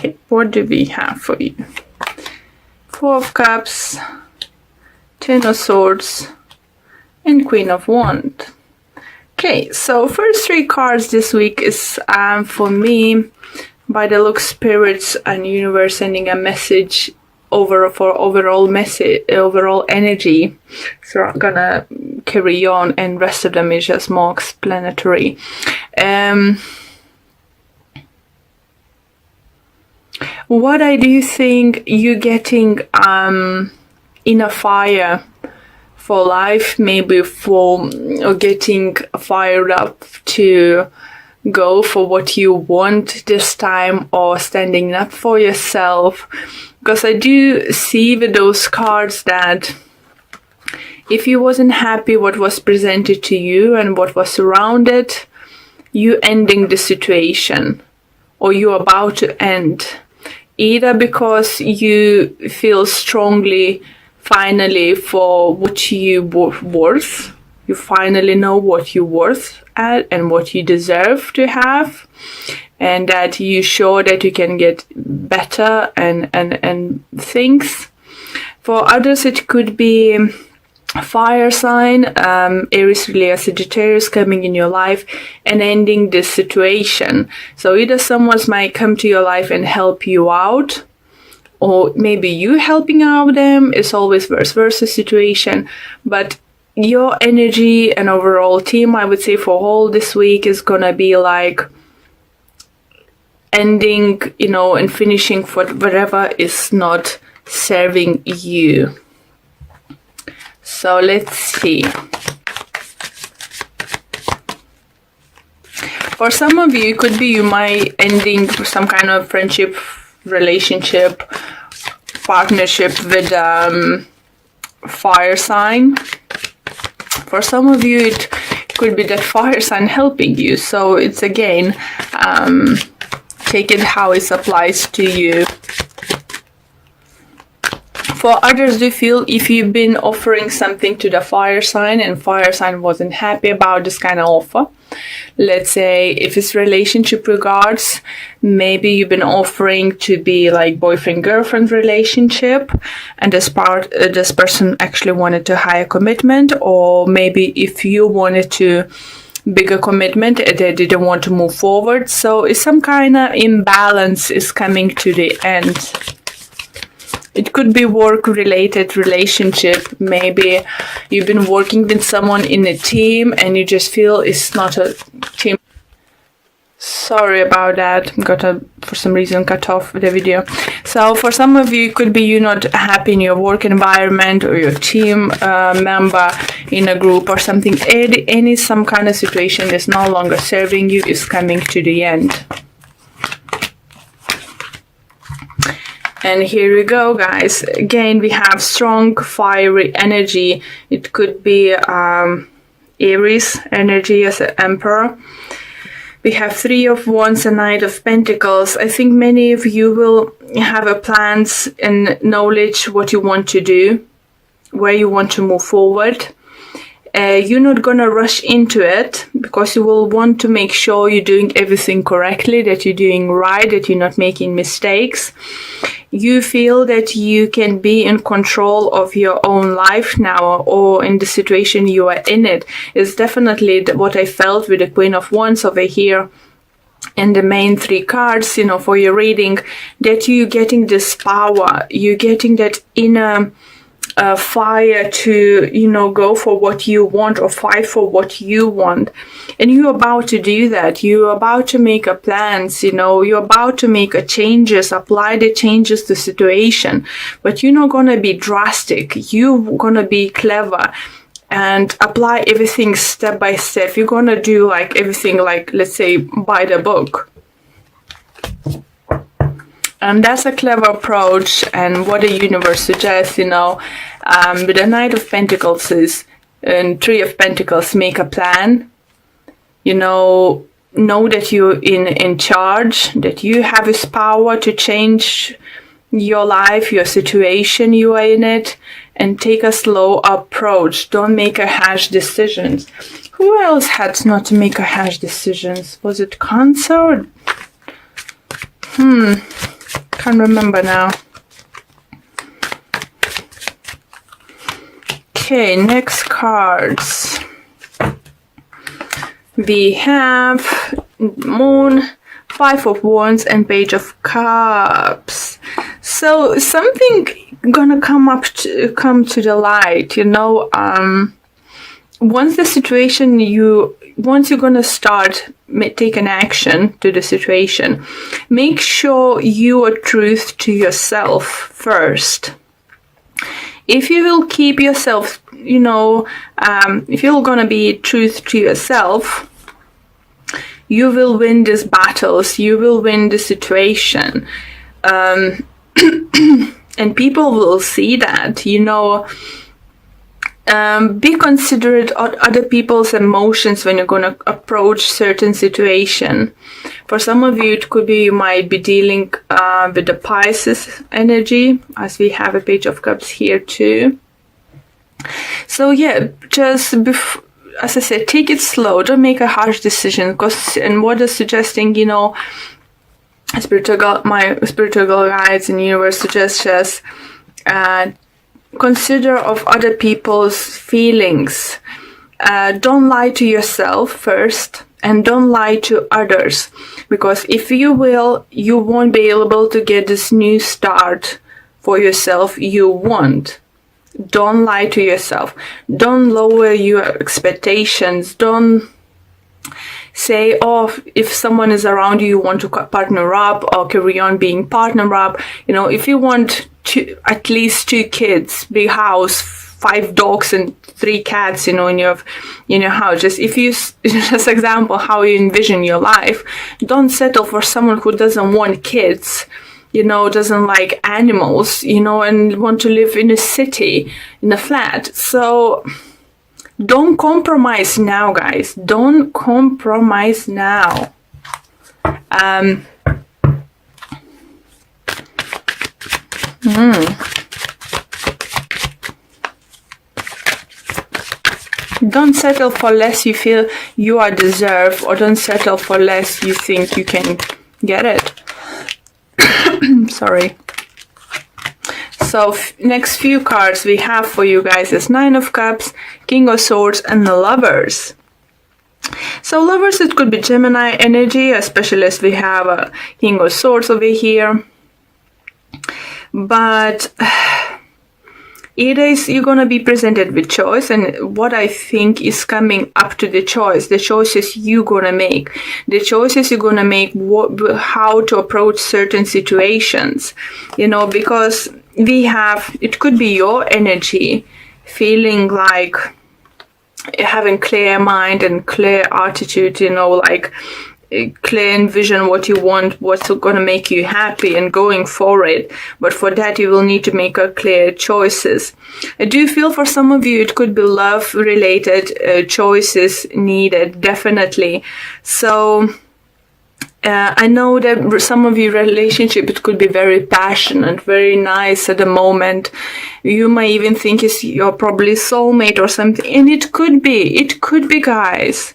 Okay, what do we have for you? Four of Cups, Ten of Swords, and Queen of Wands. Okay, so first three cards this week is for me, by the look, spirits and universe sending a message overall energy. So I'm gonna carry on, and rest of them is just more explanatory. What I do think you getting in a fire for life, maybe for or getting fired up to go for what you want this time, or standing up for yourself. Because I do see with those cards that if you wasn't happy what was presented to you and what was surrounded, you ending the situation, or you're about to end. Either because you feel strongly finally for what you worth, you finally know what you're worth at and what you deserve to have, and that you show that you can get better and things. For others it could be fire sign, Aries, Leo, Sagittarius coming in your life and ending this situation. So either someone might come to your life and help you out, or maybe you helping out them. It's always vice versa situation. But your energy and overall team, I would say, for all this week is gonna be like ending, and finishing for whatever is not serving you. So let's see. For some of you, it could be you might ending some kind of friendship, relationship, partnership with fire sign. For some of you, it could be that fire sign helping you. So it's again, take it how it applies to you. For others, do feel if you've been offering something to the fire sign and fire sign wasn't happy about this kind of offer. Let's say if it's relationship regards, maybe you've been offering to be like boyfriend-girlfriend relationship, and this person actually wanted to higher commitment, or maybe if you wanted to bigger commitment, they didn't want to move forward. So it's some kind of imbalance is coming to the end. It could be work-related relationship. Maybe you've been working with someone in a team and you just feel it's not a team. Sorry about that. For some reason, cut off the video. So for some of you, it could be you're not happy in your work environment or your team member in a group or something. Some kind of situation is no longer serving you, is coming to the end. And here we go, guys. Again, we have strong, fiery energy. It could be Aries energy as an Emperor. We have Three of Wands and Knight of Pentacles. I think many of you will have a plans and knowledge what you want to do, where you want to move forward. You're not gonna rush into it, because you will want to make sure you're doing everything correctly, that you're doing right, that you're not making mistakes. You feel that you can be in control of your own life now, or in the situation you are in it. It's definitely what I felt with the Queen of Wands over here and the main three cards, for your reading, that you're getting this power, you're getting that inner fire to go for what you want or fight for what you want, and you're about to do that. You're about to make a plans, you're about to make a changes, apply the changes to situation, but you're not gonna be drastic. You're gonna be clever and apply everything step by step. You're gonna do like everything, like, let's say, by the book. And that's a clever approach, and what the universe suggests, with the Knight of Pentacles and Three of Pentacles, make a plan. Know that you're in charge, that you have this power to change your life, your situation you are in it, and take a slow approach. Don't make a harsh decisions. Who else had not to make a harsh decisions? Was it Cancer? Can't remember now. Okay, next cards. We have Moon, Five of Wands, and Page of Cups. So something gonna come to the light, you know. Once you're gonna start taking action to the situation, make sure you are truth to yourself first. If you will keep yourself, you know, if you're gonna be truth to yourself, you will win these battles, you will win the situation. And people will see that, you know. Be considerate of other people's emotions when you're going to approach certain situation. For some of you, it could be you might be dealing with the Pisces energy, as we have a Page of Cups here too. So yeah, just as I said, take it slow. Don't make a harsh decision. And what is suggesting, you know, my spiritual guides in the universe suggest us consider of other people's feelings. Don't lie to yourself first, and don't lie to others, because if you will, you won't be able to get this new start for yourself you want. Don't lie to yourself. Don't lower your expectations. Don't say, oh, if someone is around you, you want to partner up or carry on being partner up. You know, if you want at least 2 kids, big house, 5 dogs and 3 cats, you know, in your house. Just if you, just example, how you envision your life, don't settle for someone who doesn't want kids, you know, doesn't like animals, you know, and want to live in a city, in a flat. So don't compromise now, guys. Don't compromise now. Don't settle for less you feel you are deserved, or don't settle for less you think you can get it. Sorry. So next few cards we have for you guys is Nine of Cups, King of Swords, and the Lovers. So Lovers, it could be Gemini energy, especially as we have a King of Swords over here. But you're going to be presented with choice, and what I think is coming up to the choices you're going to make, the choices you're going to make, how to approach certain situations, you know, because it could be your energy feeling like having clear mind and clear attitude, you know, like clear envision what you want, what's going to make you happy, and going for it. But for that, you will need to make a clear choices. I do feel for some of you, it could be love related choices needed, definitely. So I know that some of your relationship, it could be very passionate, very nice at the moment. You might even think you're probably soulmate or something, and it could be, guys.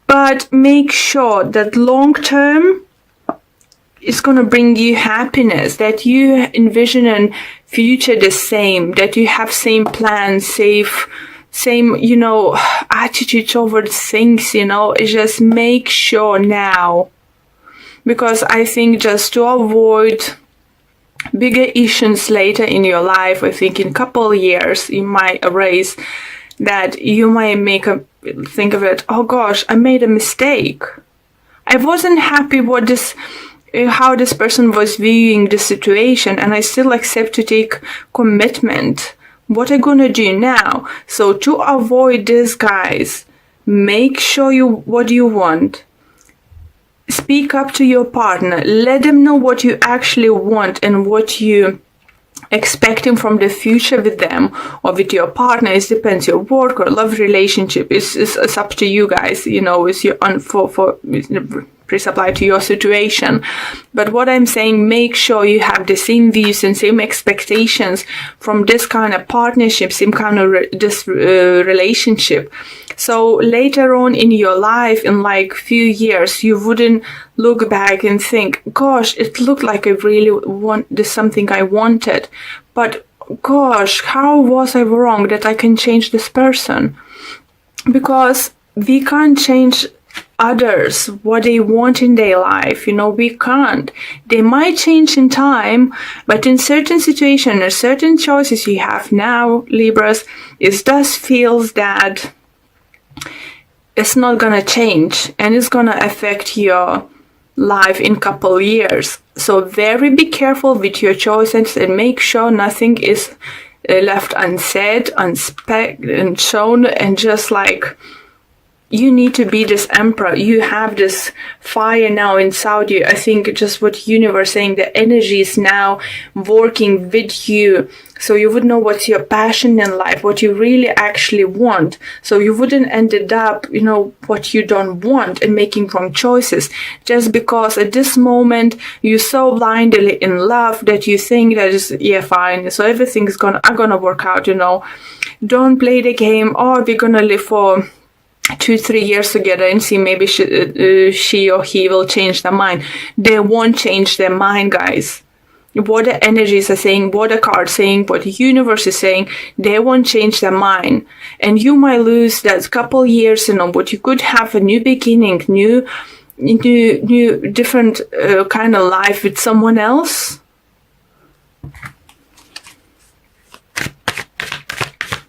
But make sure that long term is going to bring you happiness, that you envision a future the same, that you have same plans, same, you know, attitude towards things, you know. Just make sure now. Because I think just to avoid bigger issues later in your life, I think in a couple of years, you might erase that, you might think of it, oh gosh, I made a mistake. I wasn't happy how this person was viewing the situation, and I still accept to take commitment. What am I gonna do now? So to avoid this, guys, make sure what you want. Speak up to your partner. Let them know what you actually want and what you expecting from the future with them or with your partner. It depends, your work or love relationship. It's up to you guys, you know. It's your please apply to your situation. But what I'm saying, make sure you have the same views and same expectations from this kind of partnership, same kind of relationship. So later on in your life, in like few years, you wouldn't look back and think, gosh, it looked like I really this something I wanted, but gosh, how was I wrong that I can change this person? Because we can't change others, what they want in their life, we can't. They might change in time, but in certain situations or certain choices you have now, Libras, it does feels that it's not gonna change and it's gonna affect your life in couple years. So very be careful with your choices and make sure nothing is left unsaid, and shown, and just like, you need to be this emperor. You have this fire now inside you. I think just what universe saying, the energy is now working with you. So you would know what's your passion in life, what you really actually want. So you wouldn't ended up, what you don't want and making wrong choices. Just because at this moment you're so blindly in love that you think that is, fine. So everything's gonna work out, Don't play the game, we're gonna live for 2-3 years together and see maybe she or he will change their mind. They won't change their mind, guys. What the energies are saying, what the cards saying, what the universe is saying, they won't change their mind. And you might lose that couple years, but you could have a new beginning, new different kind of life with someone else.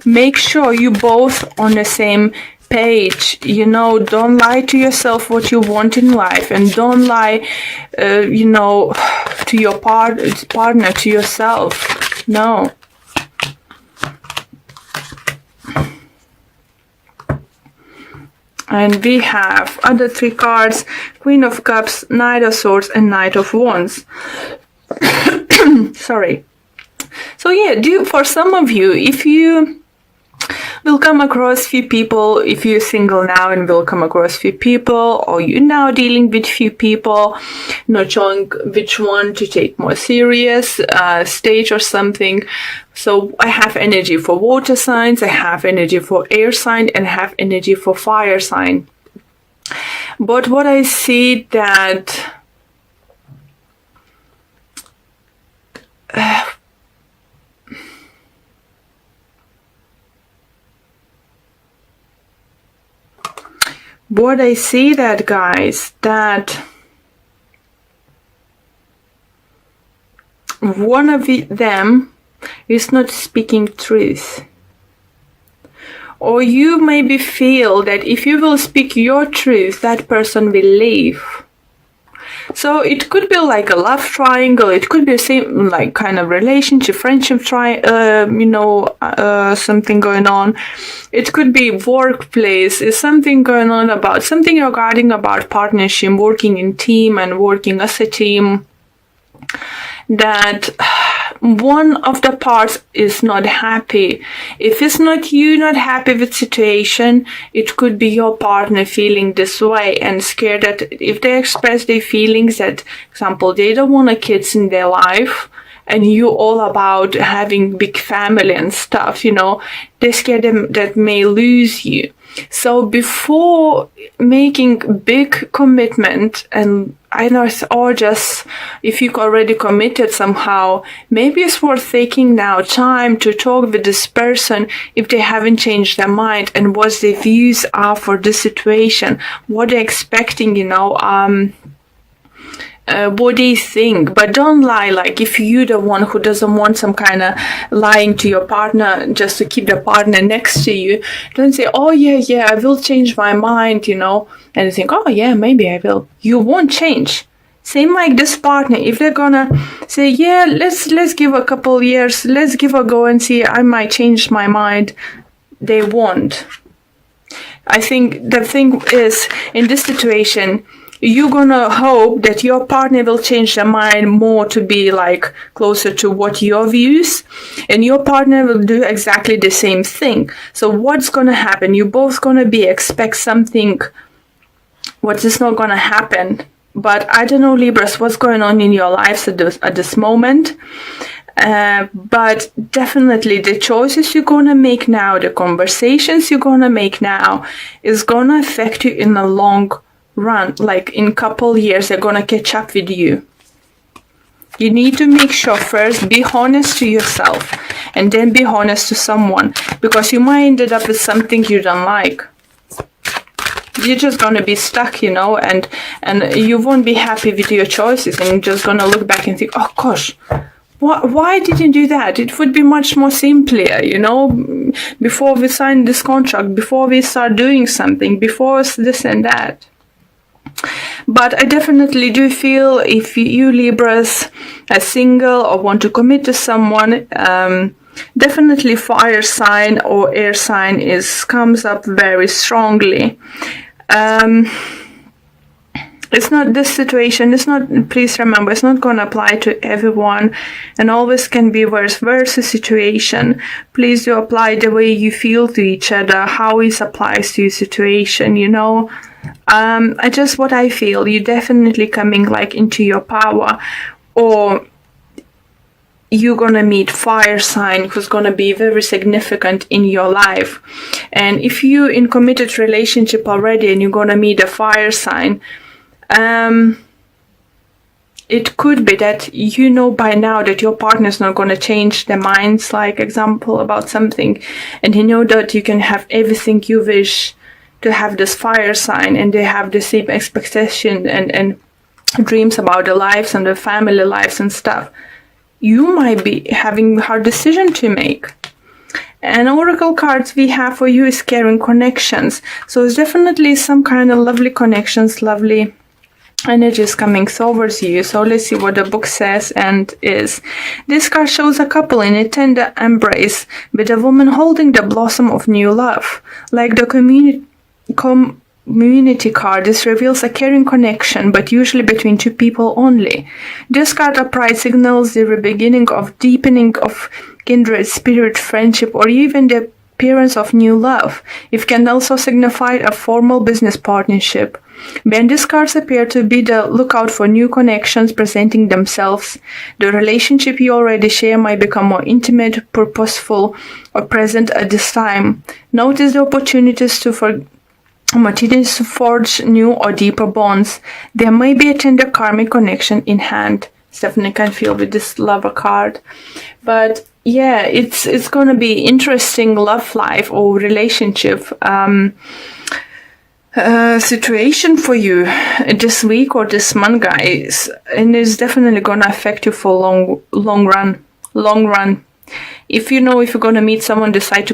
Make sure you both on the same page, don't lie to yourself what you want in life, and don't lie, to your partner, to yourself. No. And we have other 3 cards, Queen of Cups, Knight of Swords, and Knight of Wands. Sorry. So for some of you, if you will come across few people, if you're single now and will come across few people, or you're now dealing with few people, not showing which one to take more serious stage or something. So I have energy for water signs, I have energy for air sign, and I have energy for fire sign. But what I see that guys, that one of them is not speaking truth. Or you maybe feel that if you will speak your truth, that person will leave. So it could be like a love triangle, it could be the same like kind of relationship, friendship something going on. It could be workplace, is something going on about something regarding about partnership, working in team and working as a team, that one of the parts is not happy. If it's not you not happy with situation, it could be your partner feeling this way and scared that if they express their feelings, that example they don't want a kids in their life, and you all about having big family and stuff, they're scared that may lose you. So before making big commitment, and I know, or just if you already committed somehow, maybe it's worth taking now time to talk with this person if they haven't changed their mind, and what their views are for this situation, what they're expecting, what they think. But don't lie, like if you're the one who doesn't want some kind of lying to your partner just to keep the partner next to you, don't say, oh yeah, I will change my mind, and you think, oh yeah, maybe I will. You won't change. Same like this partner, if they're gonna say, yeah, let's give a couple years, let's give a go and see, I might change my mind, they won't. I think the thing is, in this situation, you're gonna hope that your partner will change their mind more to be like closer to what your views, and your partner will do exactly the same thing. So what's gonna happen? You're both gonna expect something what is not gonna happen. But I don't know, Libras, what's going on in your lives at this moment. But definitely the choices you're gonna make now, the conversations you're gonna make now is gonna affect you in the long run. Like in a couple years, they're gonna catch up with you. You need to make sure first, be honest to yourself and then be honest to someone, because you might end up with something you don't like. You're just gonna be stuck, you know, and you won't be happy with your choices, and you're just gonna look back and think, oh gosh, why didn't you do that? It would be much more simpler, you know, before we sign this contract, before we start doing something, before this and that. But I definitely do feel if you Libras are single or want to commit to someone, definitely fire sign or air sign comes up very strongly. It's not this situation, please remember, it's not going to apply to everyone, and always can be vice versa situation. Please do apply the way you feel to each other, how it applies to your situation, you know. What I feel, you're definitely coming like into your power, or you're gonna meet fire sign who's gonna be very significant in your life. And if you're in committed relationship already and you're gonna meet a fire sign, it could be that you know by now that your partner's not going to change their minds, like example about something, and you know that you can have everything you wish to have this fire sign, and they have the same expectation and dreams about their lives and their family lives and stuff. You might be having a hard decision to make. And oracle cards we have for you is carrying connections. So it's definitely some kind of lovely connections, lovely energies coming towards you. So let's see what the book says and is. This card shows a couple in a tender embrace with a woman holding the blossom of new love. Like the community card, this reveals a caring connection, but usually between two people only. This card upright signals the beginning of deepening of kindred spirit, friendship, or even the appearance of new love. It can also signify a formal business partnership. When these cards appear to be the lookout for new connections presenting themselves, the relationship you already share might become more intimate, purposeful, or present at this time. Notice the opportunities to forge new or deeper bonds. There may be a tender karmic connection in hand. Definitely can feel with this lover card. But yeah, it's going to be interesting love life or relationship situation for you this week or this month, guys, and it's definitely going to affect you for long run. If you're going to meet someone, decide to